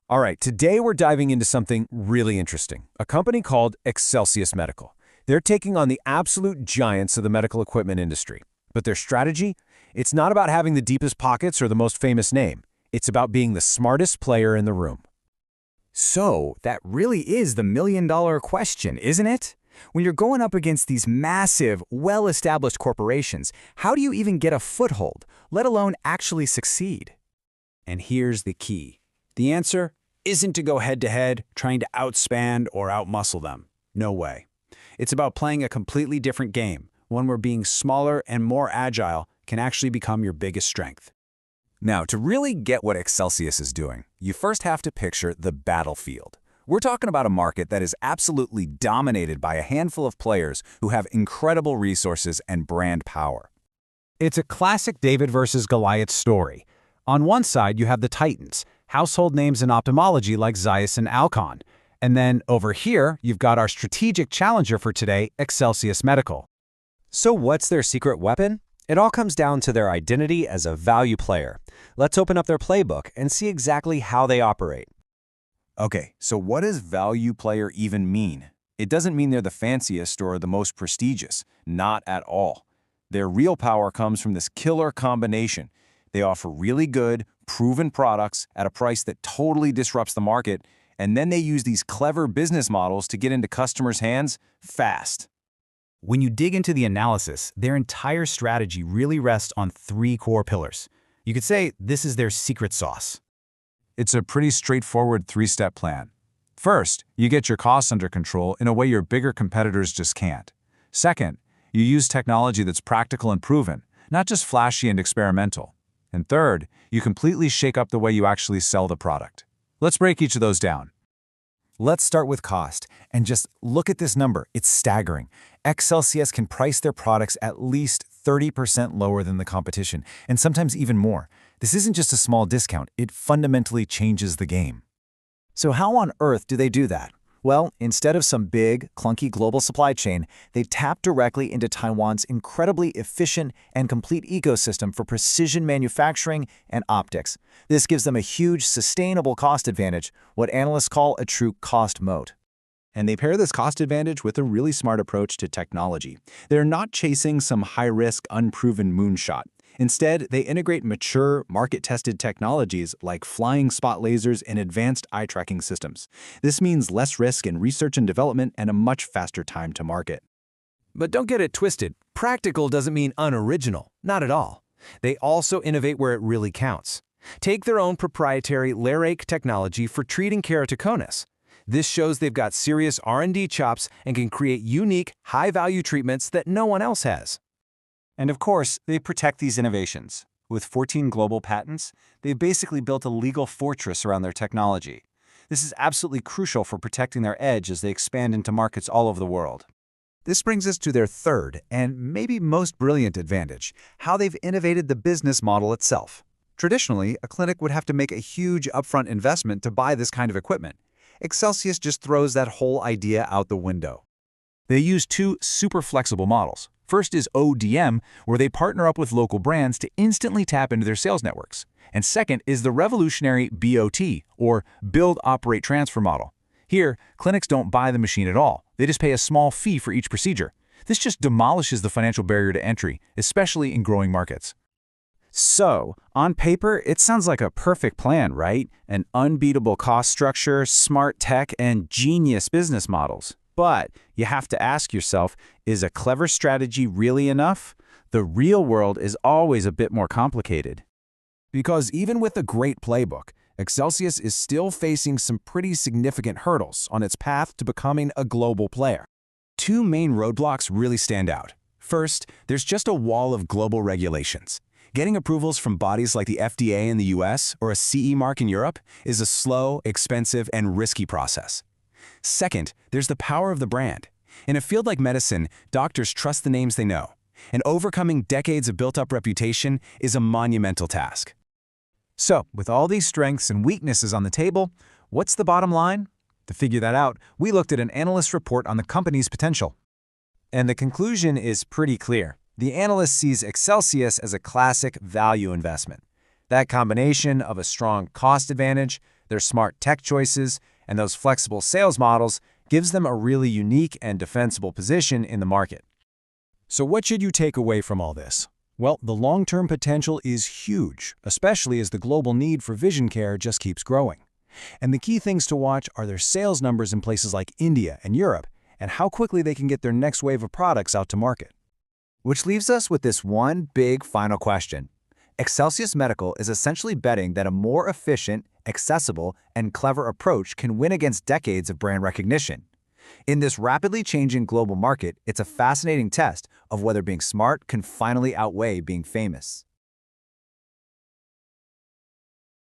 All right, today we're diving into something really interesting. A company called Excelsius Medical. They're taking on the absolute giants of the medical equipment industry. But their strategy? It's not about having the deepest pockets or the most famous name. It's about being the smartest player in the room. So, that really is the million-dollar question, isn't it? When you're going up against these massive, well-established corporations, how do you even get a foothold, let alone actually succeed? And here's the key. The answer isn't to go head-to-head, trying to outspan or outmuscle them. No way. It's about playing a completely different game, one where being smaller and more agile can actually become your biggest strength. Now, to really get what Excelsius is doing, you first have to picture the battlefield. We're talking about a market that is absolutely dominated by a handful of players who have incredible resources and brand power. It's a classic David versus Goliath story. On one side, you have the Titans, household names in ophthalmology like Zeiss and Alcon. And then over here, you've got our strategic challenger for today, Excelsius Medical. So what's their secret weapon? It all comes down to their identity as a value player. Let's open up their playbook and see exactly how they operate. Okay, so what does value player even mean? It doesn't mean they're the fanciest or the most prestigious. Not at all. Their real power comes from this killer combination. They offer really good, proven products at a price that totally disrupts the market, and then they use these clever business models to get into customers' hands fast. When you dig into the analysis, their entire strategy really rests on three core pillars. You could say this is their secret sauce. It's a pretty straightforward three-step plan. First, you get your costs under control in a way your bigger competitors just can't. Second, you use technology that's practical and proven, not just flashy and experimental. And third, you completely shake up the way you actually sell the product. Let's break each of those down. Let's start with cost, and just look at this number. It's staggering. Excelsius can price their products at least 30% lower than the competition, and sometimes even more. This isn't just a small discount, it fundamentally changes the game. So how on earth do they do that? Well, instead of some big, clunky global supply chain, they tap directly into Taiwan's incredibly efficient and complete ecosystem for precision manufacturing and optics. This gives them a huge, sustainable cost advantage, what analysts call a true cost moat. And they pair this cost advantage with a really smart approach to technology. They're not chasing some high-risk, unproven moonshot. Instead, they integrate mature, market-tested technologies like flying spot lasers and advanced eye tracking systems. This means less risk in research and development and a much faster time to market. But don't get it twisted. Practical doesn't mean unoriginal. Not at all. They also innovate where it really counts. Take their own proprietary LARAIC technology for treating keratoconus. This shows they've got serious R&D chops and can create unique, high-value treatments that no one else has. And of course, they protect these innovations. With 14 global patents, they've basically built a legal fortress around their technology. This is absolutely crucial for protecting their edge as they expand into markets all over the world. This brings us to their third and maybe most brilliant advantage, how they've innovated the business model itself. Traditionally, a clinic would have to make a huge upfront investment to buy this kind of equipment. Excelsius just throws that whole idea out the window. They use two super flexible models. First is ODM, where they partner up with local brands to instantly tap into their sales networks. And second is the revolutionary BOT, or Build, Operate, Transfer model. Here, clinics don't buy the machine at all. They just pay a small fee for each procedure. This just demolishes the financial barrier to entry, especially in growing markets. So, on paper, it sounds like a perfect plan, right? An unbeatable cost structure, smart tech, and genius business models. But you have to ask yourself, is a clever strategy really enough? The real world is always a bit more complicated. Because even with a great playbook, Excelsius is still facing some pretty significant hurdles on its path to becoming a global player. Two main roadblocks really stand out. First, there's just a wall of global regulations. Getting approvals from bodies like the FDA in the US or a CE mark in Europe is a slow, expensive, and risky process. Second, there's the power of the brand. In a field like medicine, doctors trust the names they know, and overcoming decades of built-up reputation is a monumental task. So, with all these strengths and weaknesses on the table, what's the bottom line? To figure that out, we looked at an analyst report on the company's potential. And the conclusion is pretty clear. The analyst sees Excelsius as a classic value investment. That combination of a strong cost advantage, Their smart tech choices and those flexible sales models gives them a really unique and defensible position in the market. So what should you take away from all this? Well, the long-term potential is huge, especially as the global need for vision care just keeps growing. And the key things to watch are their sales numbers in places like India and Europe, and how quickly they can get their next wave of products out to market. Which leaves us with this one big final question. Excelsius Medical is essentially betting that a more efficient, accessible, and clever approach can win against decades of brand recognition. In this rapidly changing global market, it's a fascinating test of whether being smart can finally outweigh being famous.